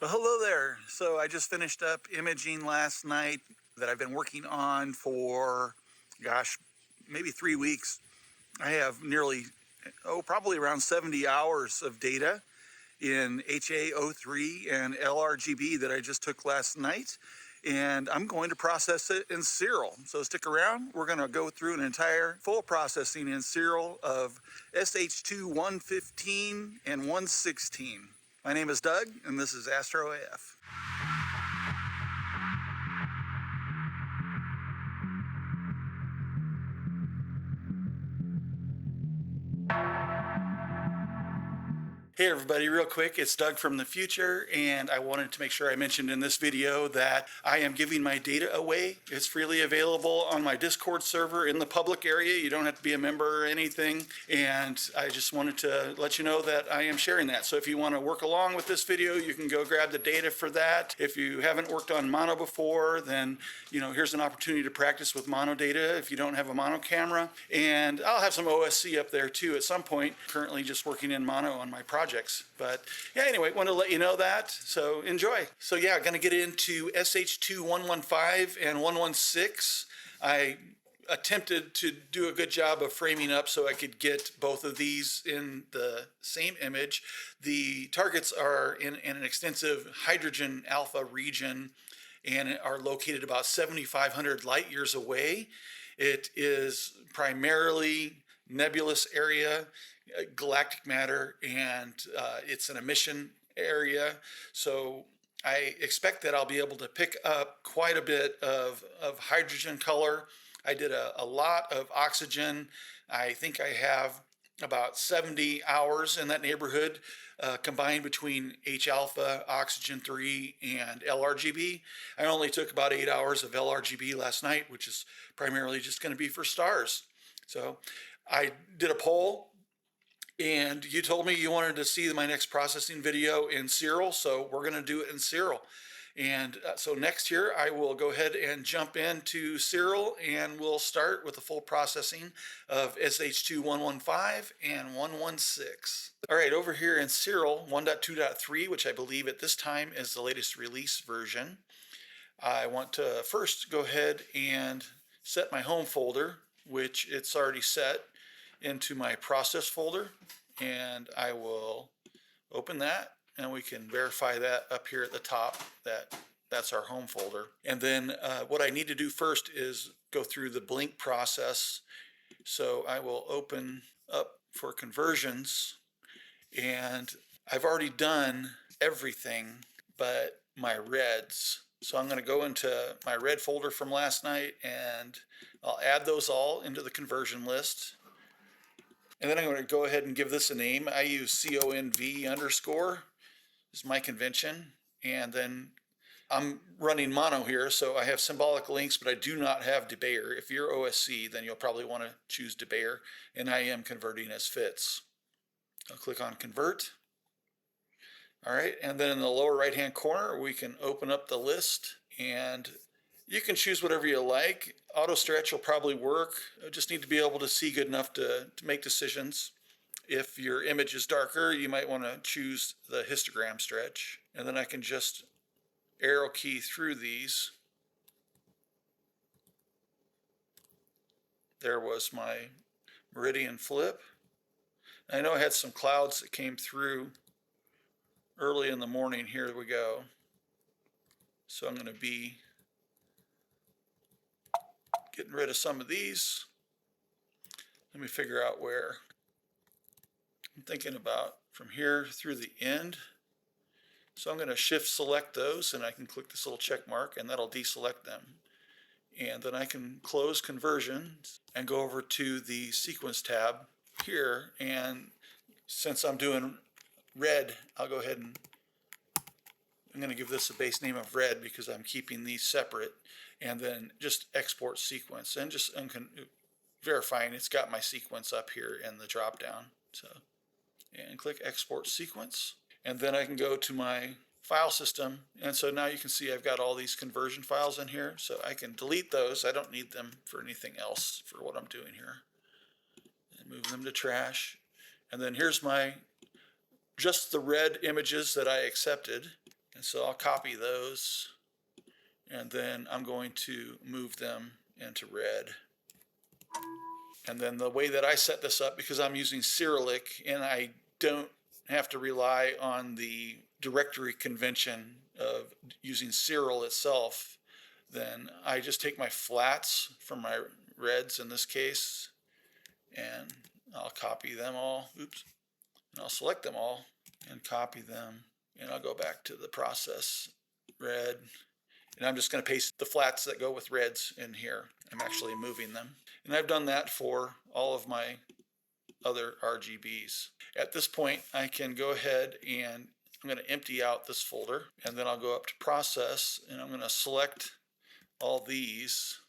Well, hello there. So I just finished up imaging last night that I've been working on for, gosh, maybe 3 weeks. I have nearly, probably around 70 hours of data in HA03 and LRGB that I just took last night. And I'm going to process it in Siril. So stick around. We're going to go through an entire full processing in Siril of SH2 115 and 116. My name is Doug, and this is AstroAF. Hey everybody, real quick, it's Doug from the future, and I wanted to make sure I mentioned in this video that I am giving my data away. It's freely available on my Discord server in the public area. You don't have to be a member or anything, and I just wanted to let you know that I am sharing that. So if you want to work along with this video, you can go grab the data for that. If you haven't worked on mono before, then here's an opportunity to practice with mono data if you don't have a mono camera. And I'll have some OSC up there too at some point. Currently just working in mono on my project. But yeah, anyway, want to let you know that. So enjoy. So yeah, going to get into SH2 115 and 116. I attempted to do a good job of framing up so I could get both of these in the same image. The targets are in an extensive hydrogen alpha region and are located about 7,500 light years away. It is primarily nebulous area, galactic matter, and it's an emission area. So I expect that I'll be able to pick up quite a bit of hydrogen color. I did a lot of oxygen. I think I have about 70 hours in that neighborhood combined between H-alpha, oxygen 3, and LRGB. I only took about 8 hours of LRGB last night, which is primarily just going to be for stars. So I did a poll, and you told me you wanted to see my next processing video in Siril, so we're going to do it in Siril. And so next year I will go ahead and jump into Siril, and we'll start with the full processing of SH2 115 and 116. All right, over here in Siril 1.2.3, which I believe at this time is the latest release version, I want to first go ahead and set my home folder, which it's already set, into my process folder, and I will open that, and we can verify that up here at the top that that's our home folder. And then what I need to do first is go through the blink process. So I will open up for conversions, and I've already done everything but my reds. So I'm going to go into my red folder from last night, and I'll add those all into the conversion list. And then I'm going to go ahead and give this a name. I use CONV underscore is my convention. And then I'm running mono here, so I have symbolic links, but I do not have debayer. If you're OSC, then you'll probably want to choose debayer, and I am converting as fits. I'll click on convert. All right, and then in the lower right-hand corner, we can open up the list, and you can choose whatever you like. Auto stretch will probably work. I just need to be able to see good enough to make decisions. If your image is darker, you might want to choose the histogram stretch. And then I can just arrow key through these. There was my meridian flip. I know I had some clouds that came through early in the morning. Here we go. So I'm going to be getting rid of some of these. Let me figure out where. I'm thinking about from here through the end. So I'm going to shift select those, and I can click this little check mark, and that'll deselect them. And then I can close conversions and go over to the sequence tab here. And since I'm doing red, I'll go ahead and I'm going to give this a base name of red because I'm keeping these separate, and then just export sequence, and just verifying it's got my sequence up here in the drop down. So, and click export sequence, and then I can go to my file system, and so now you can see I've got all these conversion files in here, so I can delete those. I don't need them for anything else for what I'm doing here, and move them to trash. And then here's my just the red images that I accepted. And so I'll copy those, and then I'm going to move them into red. And then the way that I set this up, because I'm using Sirilic and I don't have to rely on the directory convention of using Siril itself, then I just take my flats from my reds in this case, and I'll copy them all. Oops. And I'll select them all and copy them. And I'll go back to the process red. And I'm just going to paste the flats that go with reds in here. I'm actually moving them. And I've done that for all of my other RGBs. At this point, I can go ahead and I'm going to empty out this folder, and then I'll go up to process, and I'm going to select all these,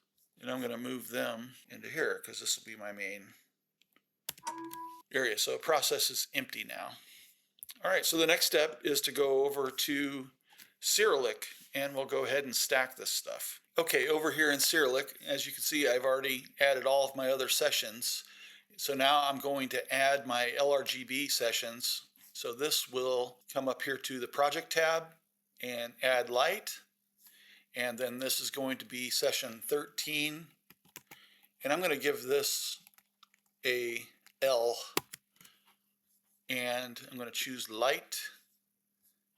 and I'm going to move them into here because this will be my main area. So process is empty now. All right, so the next step is to go over to Sirilic, and we'll go ahead and stack this stuff. Okay, over here in Sirilic, as you can see, I've already added all of my other sessions. So now I'm going to add my LRGB sessions. So this will come up here to the project tab and add light. And then this is going to be session 13. And I'm going to give this a L. And I'm going to choose light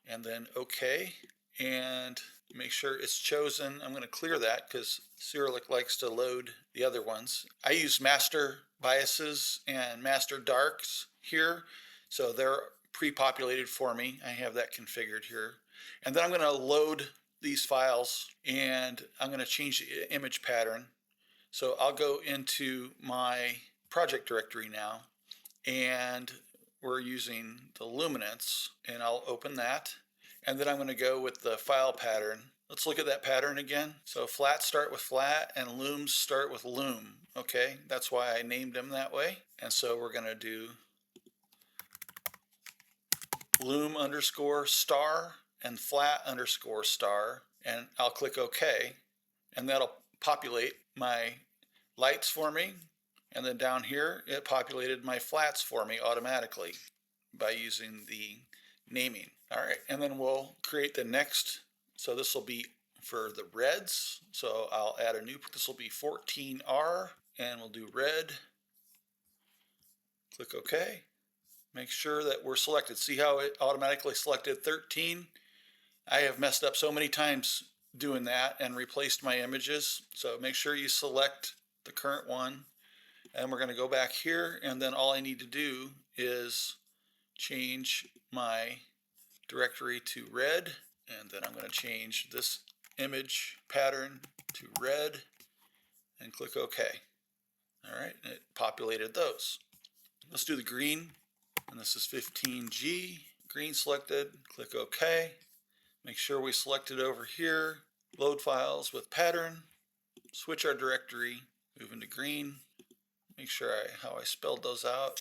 and then OK. And make sure it's chosen. I'm going to clear that because Sirilic likes to load the other ones. I use master biases and master darks here, so they're pre-populated for me. I have that configured here. And then I'm going to load these files, and I'm going to change the image pattern. So I'll go into my project directory now, and we're using the luminance, and I'll open that. And then I'm going to go with the file pattern. Let's look at that pattern again. So flats start with flat and looms start with loom. Okay, that's why I named them that way. And so we're going to do loom underscore star and flat underscore star. And I'll click OK. And that'll populate my lights for me. And then down here, it populated my flats for me automatically by using the naming. All right, and then we'll create the next. So this will be for the reds. So I'll add a new, this will be 14R, and we'll do red. Click OK. Make sure that we're selected. See how it automatically selected 13? I have messed up so many times doing that and replaced my images. So make sure you select the current one. And we're going to go back here, and then all I need to do is change my directory to red, and then I'm going to change this image pattern to red and click OK. All right, and it populated those. Let's do the green, and this is 15G. Green selected, click OK. Make sure we select it over here. Load files with pattern. Switch our directory, move into green. Make sure how I spelled those out.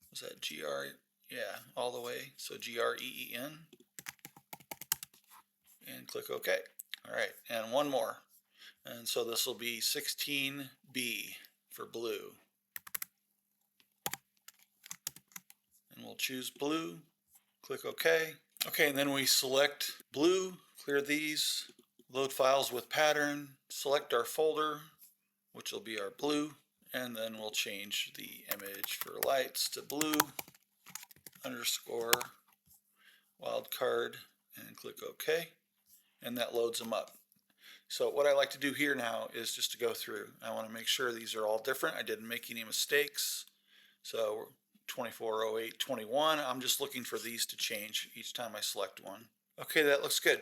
Was that GR? Yeah, all the way. So GREEN. And click OK. All right, and one more. And so this will be 16B for blue. And we'll choose blue. Click OK. Okay, and then we select blue, clear these, load files with pattern, select our folder, which will be our blue. And then we'll change the image for lights to blue underscore wildcard and click OK. And that loads them up. So what I like to do here now is just to go through. I want to make sure these are all different. I didn't make any mistakes. So 240821, I'm just looking for these to change each time I select one. Okay, that looks good.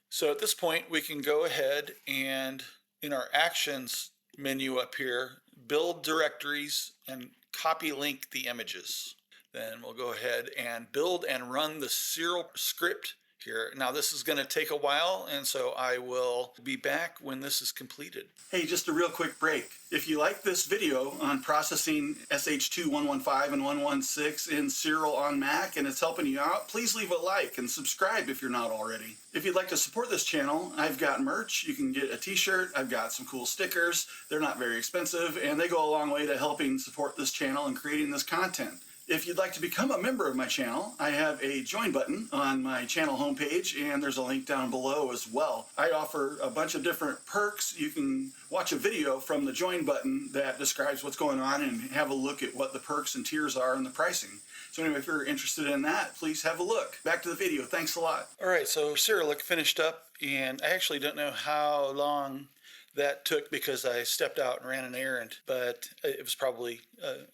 So at this point, we can go ahead and in our actions menu up here, build directories and copy link the images. Then we'll go ahead and build and run the Siril script here. Now this is going to take a while, and so I will be back when this is completed. Hey, just a real quick break. If you like this video on processing SH2 115 and 116 in Siril on Mac and it's helping you out, please leave a like and subscribe if you're not already. If you'd like to support this channel, I've got merch. You can get a t-shirt. I've got some cool stickers. They're not very expensive, and they go a long way to helping support this channel and creating this content. If you'd like to become a member of my channel, I have a join button on my channel homepage, and there's a link down below as well. I offer a bunch of different perks. You can watch a video from the join button that describes what's going on and have a look at what the perks and tiers are and the pricing. So anyway, if you're interested in that, please have a look. Back to the video. Thanks a lot. All right, so Sirilic finished up, and I actually don't know how long that took because I stepped out and ran an errand, but it was probably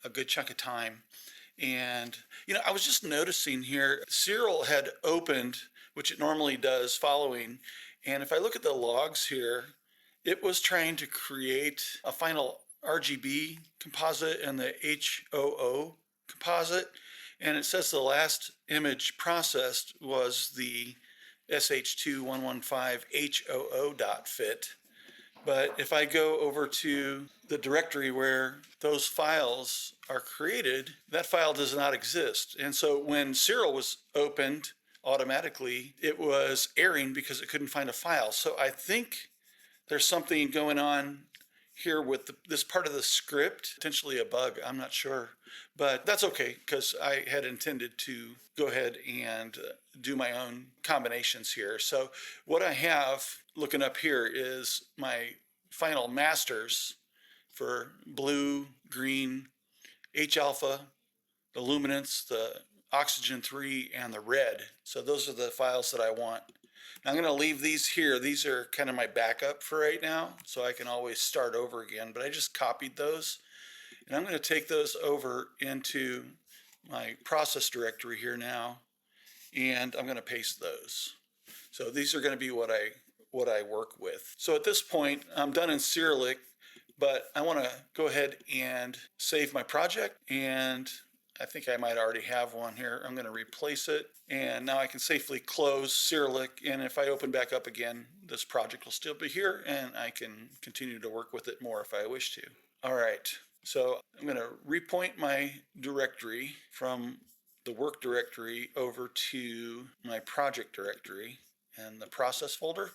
a good chunk of time. And, I was just noticing here, Siril had opened, which it normally does following. And if I look at the logs here, it was trying to create a final RGB composite and the HOO composite. And it says the last image processed was the SH2 115 HOO.fit. But if I go over to the directory where those files are created, that file does not exist. And so when Siril was opened automatically, it was erroring because it couldn't find a file. So I think there's something going on here with this part of the script, potentially a bug, I'm not sure. But that's okay, because I had intended to go ahead and do my own combinations here. So what I have looking up here is my final masters for blue, green, H alpha, the luminance, the oxygen 3, and the red. So those are the files that I want. Now I'm going to leave these here. These are kind of my backup for right now, so I can always start over again. But I just copied those, and I'm going to take those over into my process directory here now, and I'm going to paste those. So these are going to be what I work with. So at this point, I'm done in Sirilic, but I want to go ahead and save my project, and I think I might already have one here. I'm going to replace it, and now I can safely close Sirilic, and if I open back up again, this project will still be here, and I can continue to work with it more if I wish to. All right, so I'm going to repoint my directory from the work directory over to my project directory and the process folder.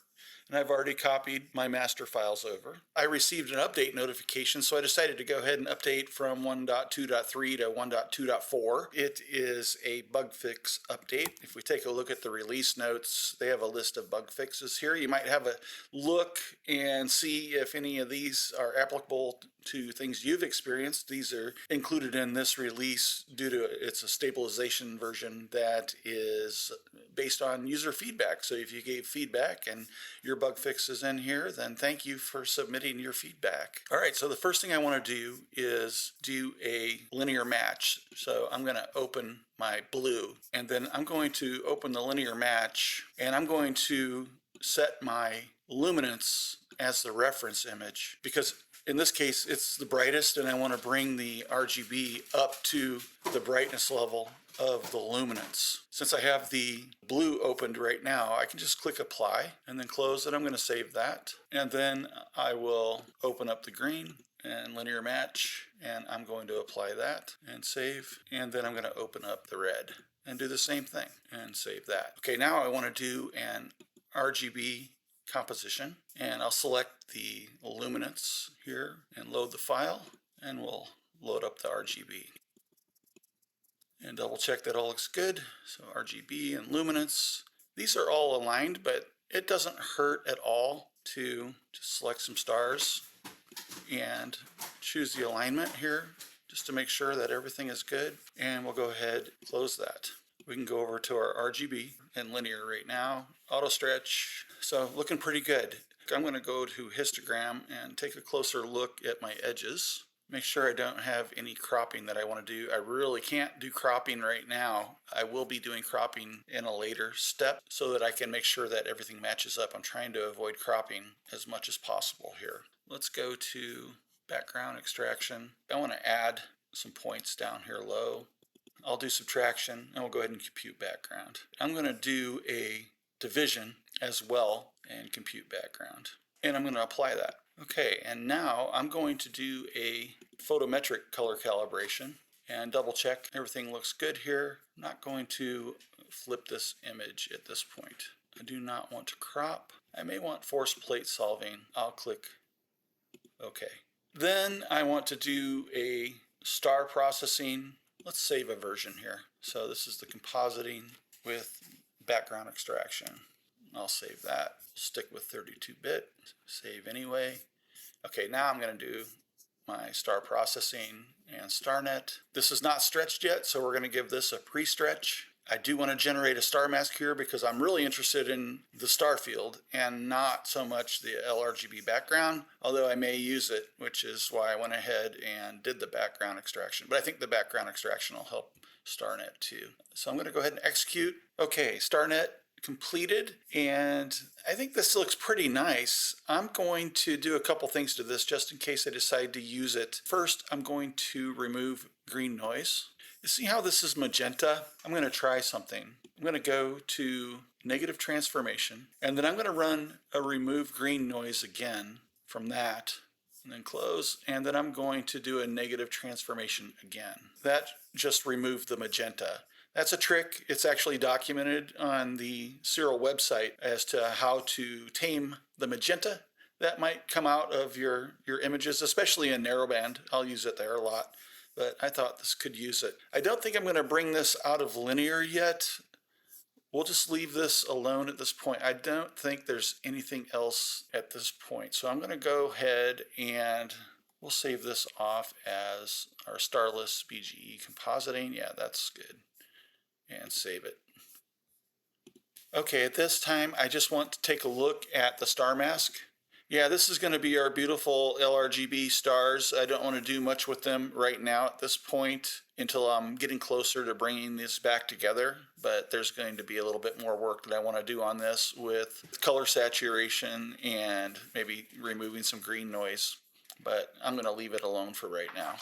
And I've already copied my master files over. I received an update notification, so I decided to go ahead and update from 1.2.3 to 1.2.4. It is a bug fix update. If we take a look at the release notes, they have a list of bug fixes here. You might have a look and see if any of these are applicable to things you've experienced. These are included in this release due to it's a stabilization version that is based on user feedback. So if you gave feedback and your bug fix is in here, then thank you for submitting your feedback. All right, so the first thing I want to do is do a linear match. So I'm going to open my blue, and then I'm going to open the linear match, and I'm going to set my luminance as the reference image, because in this case it's the brightest, and I want to bring the RGB up to the brightness level of the luminance. Since I have the blue opened right now, I can just click apply and then close it. I'm going to save that, and then I will open up the green and linear match, and I'm going to apply that and save, and then I'm going to open up the red and do the same thing and save that. Okay, now I want to do an RGB composition, and I'll select the luminance here and load the file, and we'll load up the RGB and double check that all looks good. So RGB and luminance, these are all aligned, but it doesn't hurt at all to just select some stars and choose the alignment here just to make sure that everything is good, and we'll go ahead and close that. We can go over to our RGB and linear right now, auto stretch, so looking pretty good. I'm going to go to histogram and take a closer look at my edges. Make sure I don't have any cropping that I want to do. I really can't do cropping right now. I will be doing cropping in a later step so that I can make sure that everything matches up. I'm trying to avoid cropping as much as possible here. Let's go to background extraction. I want to add some points down here low. I'll do subtraction, and we'll go ahead and compute background. I'm going to do a division as well and compute background, and I'm going to apply that. Okay, and now I'm going to do a photometric color calibration and double check everything looks good here. I'm not going to flip this image at this point. I do not want to crop. I may want force plate solving. I'll click OK. Then I want to do a star processing let's save a version here. So this is the compositing with background extraction. I'll save that. Stick with 32-bit. Save anyway. Okay, now I'm going to do my star processing and Starnet. This is not stretched yet, so we're going to give this a pre-stretch. I do want to generate a Starmask here because I'm really interested in the star field and not so much the LRGB background, although I may use it, which is why I went ahead and did the background extraction. But I think the background extraction will help Starnet too. So I'm going to go ahead and execute. Okay, Starnet completed, and I think this looks pretty nice. I'm going to do a couple things to this just in case I decide to use it. First, I'm going to remove green noise. You see how this is magenta? I'm going to try something. I'm going to go to negative transformation, and then I'm going to run a remove green noise again from that, and then close, and then I'm going to do a negative transformation again. That just removed the magenta. That's a trick. It's actually documented on the Siril website as to how to tame the magenta that might come out of your images, especially in narrowband. I'll use it there a lot, but I thought this could use it. I don't think I'm going to bring this out of linear yet. We'll just leave this alone at this point. I don't think there's anything else at this point. So I'm going to go ahead and we'll save this off as our starless BGE compositing. Yeah, that's good. And save it. Okay, at this time, I just want to take a look at the Starmask. Yeah, this is going to be our beautiful LRGB stars. I don't want to do much with them right now at this point until I'm getting closer to bringing this back together, but there's going to be a little bit more work that I want to do on this with color saturation and maybe removing some green noise, but I'm going to leave it alone for right now.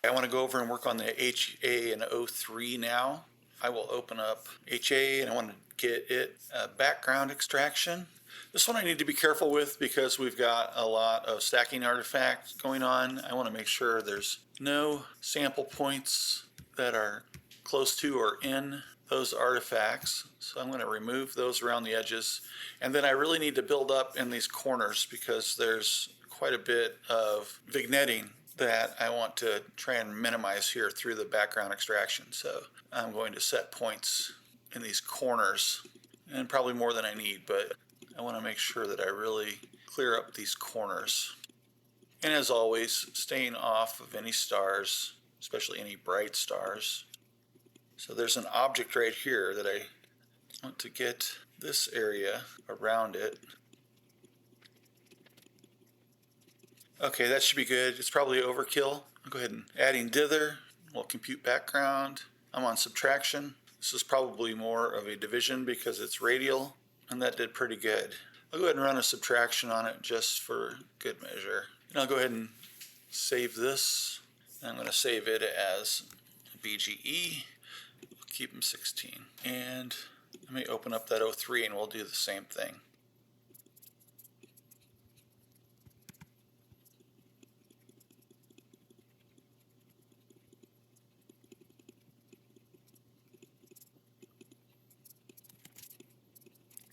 I want to go over and work on the HA and O3 now. I will open up HA and I want to get it background extraction. This one I need to be careful with because we've got a lot of stacking artifacts going on. I want to make sure there's no sample points that are close to or in those artifacts. So I'm going to remove those around the edges. And then I really need to build up in these corners because there's quite a bit of vignetting that I want to try and minimize here through the background extraction. So I'm going to set points in these corners, and probably more than I need, but I want to make sure that I really clear up these corners. And as always, staying off of any stars, especially any bright stars. So there's an object right here that I want to get this area around it. Okay, that should be good. It's probably overkill. I'll go ahead and adding dither. We'll compute background. I'm on subtraction. This is probably more of a division because it's radial, and that did pretty good. I'll go ahead and run a subtraction on it just for good measure. And I'll go ahead and save this. I'm going to save it as BGE. We'll keep them 16. And let me open up that O3 and we'll do the same thing.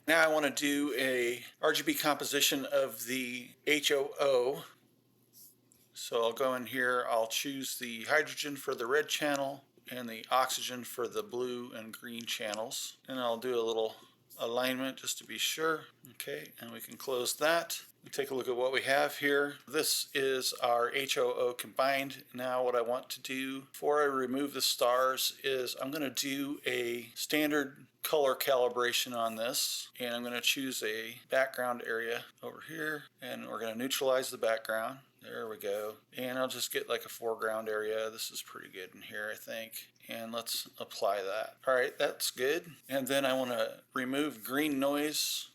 Now I want to do a RGB composition of the HOO. So I'll go in here, I'll choose the hydrogen for the red channel and the oxygen for the blue and green channels. And I'll do a little alignment just to be sure. Okay, and we can close that. Take a look at what we have here. This is our HOO combined. Now what I want to do before I remove the stars is I'm going to do a standard color calibration on this, and I'm going to choose a background area over here, and we're going to neutralize the background. There we go. And I'll just get like a foreground area. This is pretty good in here, I think. And let's apply that. All right, that's good. And then I want to remove green noise.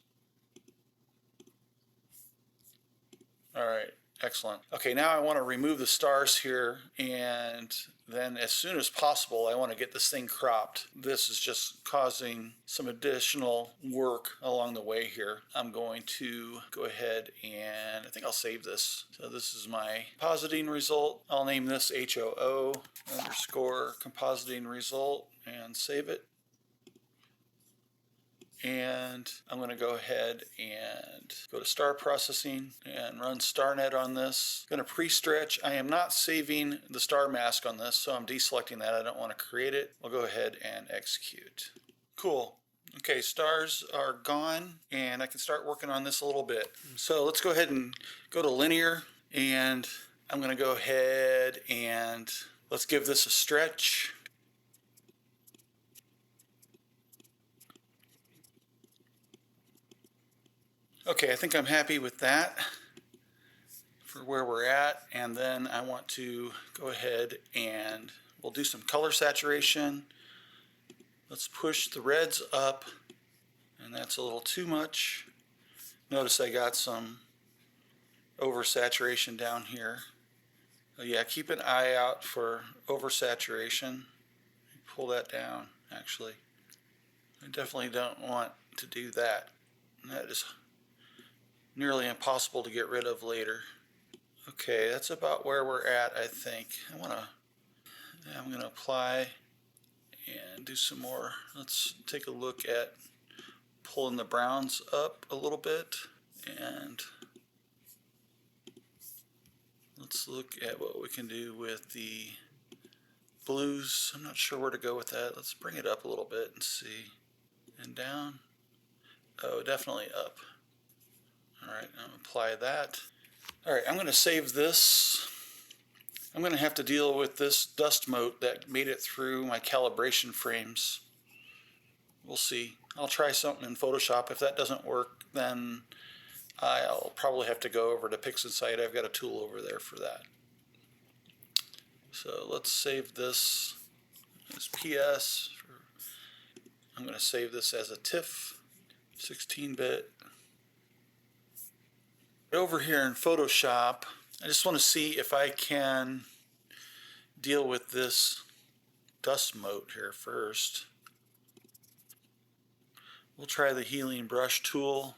All right, excellent. Okay, now I want to remove the stars here, and then as soon as possible, I want to get this thing cropped. This is just causing some additional work along the way here. I'm going to go ahead and I think I'll save this. So this is my compositing result. I'll name this HOO _ compositing result and save it. and I'm going to go ahead and go to Star Processing and run Starnet on this. I'm going to pre-stretch. I am not saving the Starmask on this, so I'm deselecting that. I don't want to create it. I'll go ahead and execute. Cool. Okay, stars are gone, and I can start working on this a little bit. So let's go ahead and go to linear, and I'm going to go ahead and let's give this a stretch. Okay, I think I'm happy with that for where we're at, and then I want to go ahead and we'll do some color saturation. Let's push the reds up, and that's a little too much. Notice I got some oversaturation down here. Oh yeah, keep an eye out for oversaturation. Pull that down, actually. I definitely don't want to do that. That is nearly impossible to get rid of later. Okay, that's about where we're at, I think. I'm gonna apply and do some more. Let's take a look at pulling the browns up a little bit, and let's look at what we can do with the blues. I'm not sure where to go with that. Let's bring it up a little bit and see. And down. Oh, definitely up. Alright, I'll apply that. Alright, I'm going to save this. I'm going to have to deal with this dust mote that made it through my calibration frames. We'll see. I'll try something in Photoshop. If that doesn't work, then I'll probably have to go over to PixInsight. I've got a tool over there for that. So let's save this as PS. I'm going to save this as a TIFF, 16-bit. Over here in Photoshop, I just want to see if I can deal with this dust mote here first. We'll try the healing brush tool,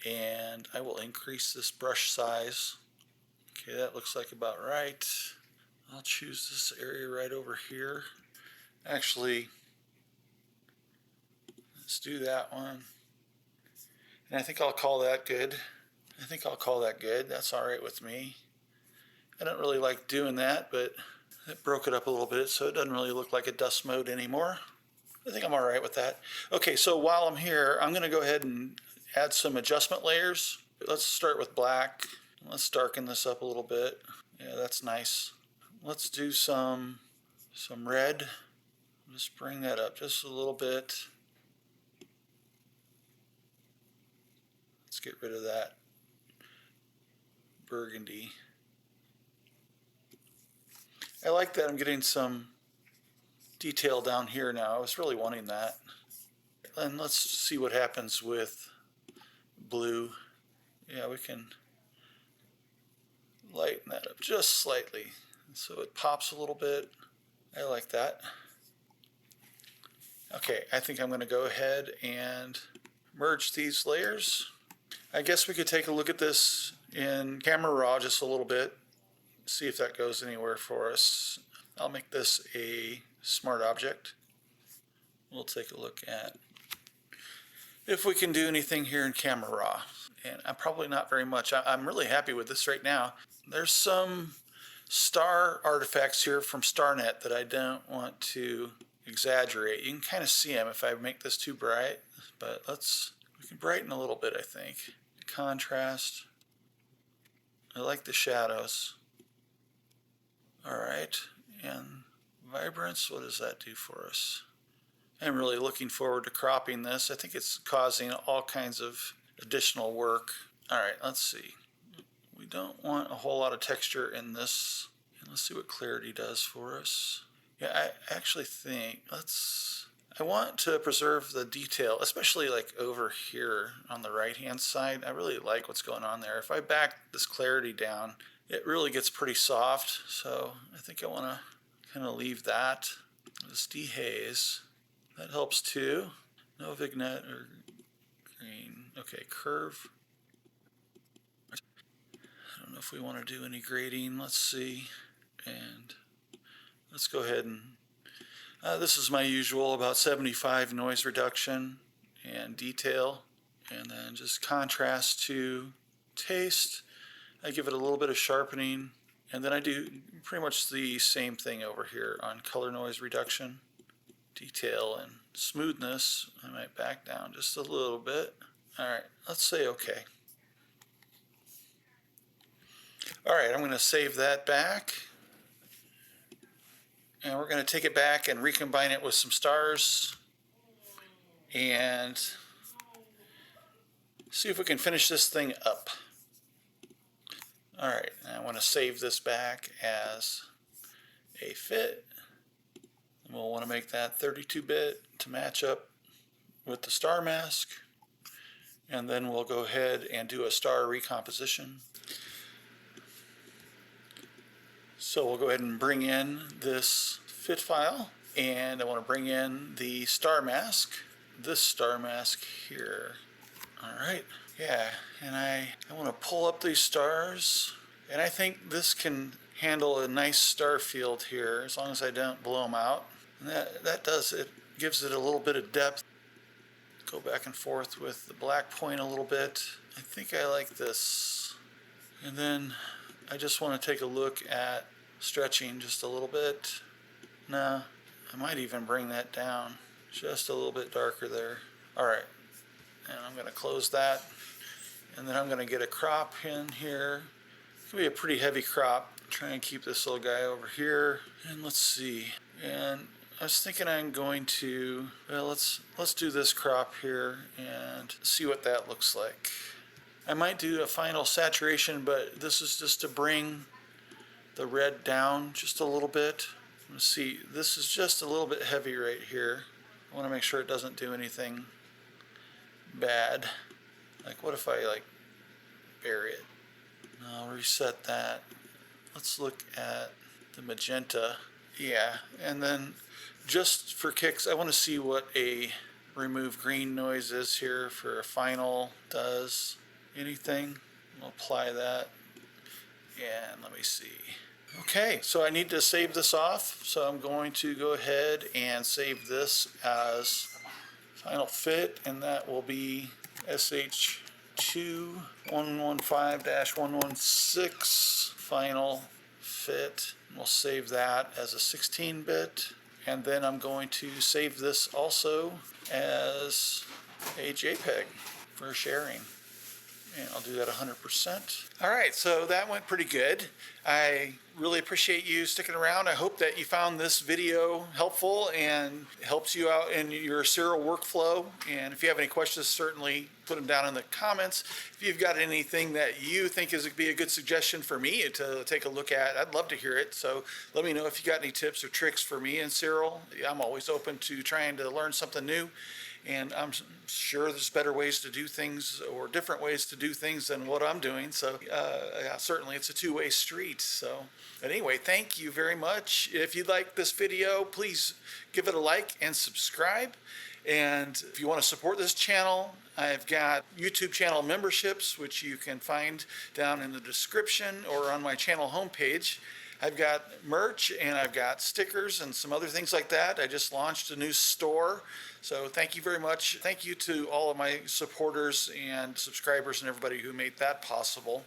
and I will increase this brush size. Okay, that looks like about right. I'll choose this area right over here. Actually, let's do that one. And I think I'll call that good. That's all right with me. I don't really like doing that, but it broke it up a little bit, so it doesn't really look like a dust mote anymore. I think I'm all right with that. Okay, so while I'm here, I'm going to go ahead and add some adjustment layers. Let's start with black. Let's darken this up a little bit. Yeah, that's nice. Let's do some red. Just bring that up just a little bit. Let's get rid of that burgundy. I like that I'm getting some detail down here now. I was really wanting that. And let's see what happens with blue. Yeah, we can lighten that up just slightly so it pops a little bit. I like that. Okay, I think I'm going to go ahead and merge these layers. I guess we could take a look at this in Camera Raw just a little bit, see if that goes anywhere for us. I'll make this a smart object. We'll take a look at if we can do anything here in Camera Raw. And I'm probably not very much. I'm really happy with this right now. There's some star artifacts here from Starnet that I don't want to exaggerate. You can kind of see them if I make this too bright, but we can brighten a little bit, I think. Contrast. I like the shadows. Alright, and vibrance, what does that do for us? I'm really looking forward to cropping this. I think it's causing all kinds of additional work. Alright, let's see. We don't want a whole lot of texture in this. And let's see what clarity does for us. Yeah, I actually think I want to preserve the detail, especially like over here on the right hand side. I really like what's going on there. If I back this clarity down, it really gets pretty soft, so I think I want to kind of leave that. This dehaze, that helps too. No vignette or green. Okay, curve. I don't know if we want to do any grading. Let's see. And let's go ahead and this is my usual about 75 noise reduction, and detail, and then just contrast to taste. I give it a little bit of sharpening, and then I do pretty much the same thing over here on color noise reduction, detail, and smoothness. I might back down just a little bit. Alright, let's say okay. Alright, I'm going to save that back, and we're going to take it back and recombine it with some stars and see if we can finish this thing up. Alright, I want to save this back as a fit. We'll want to make that 32-bit to match up with the Starmask, and then we'll go ahead and do a star recomposition. So we'll go ahead and bring in this fit file, and I want to bring in the Starmask, this Starmask here. Alright, yeah, and I want to pull up these stars, and I think this can handle a nice star field here as long as I don't blow them out. And that does it, gives it a little bit of depth. Go back and forth with the black point a little bit. I think I like this. And then I just want to take a look at stretching just a little bit. No, I might even bring that down just a little bit darker there. Alright, and I'm going to close that. And then I'm going to get a crop in here. It's going to be a pretty heavy crop. Try and keep this little guy over here. And let's see. And I was thinking I'm going to, well, let's do this crop here and see what that looks like. I might do a final saturation, but this is just to bring the red down just a little bit. Let's see, this is just a little bit heavy right here. I want to make sure it doesn't do anything bad. Like, what if I like bury it? I'll reset that. Let's look at the magenta. Yeah, and then just for kicks, I want to see what a remove green noise is here for a final does. Anything? We'll apply that. And let me see. Okay, so I need to save this off, so I'm going to go ahead and save this as final fit, and that will be SH2 115-116 final fit. We'll save that as a 16-bit, and then I'm going to save this also as a JPEG for sharing. And I'll do that 100%. All right, so that went pretty good. I really appreciate you sticking around. I hope that you found this video helpful and helps you out in your Siril workflow. And if you have any questions, certainly put them down in the comments. If you've got anything that you think would be a good suggestion for me to take a look at, I'd love to hear it. So let me know if you got any tips or tricks for me in Siril. I'm always open to trying to learn something new. And I'm sure there's better ways to do things or different ways to do things than what I'm doing. So yeah, certainly it's a two-way street. So but anyway, thank you very much. If you like this video, please give it a like and subscribe. And if you want to support this channel, I've got YouTube channel memberships, which you can find down in the description or on my channel homepage. I've got merch and I've got stickers and some other things like that. I just launched a new store. So thank you very much. Thank you to all of my supporters and subscribers and everybody who made that possible.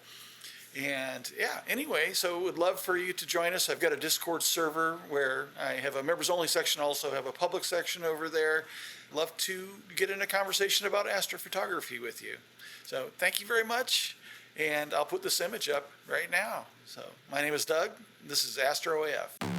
And yeah, anyway, so would love for you to join us. I've got a Discord server where I have a members only section, also have a public section over there. Love to get in a conversation about astrophotography with you. So thank you very much. And I'll put this image up right now. So my name is Doug. This is AstroAF.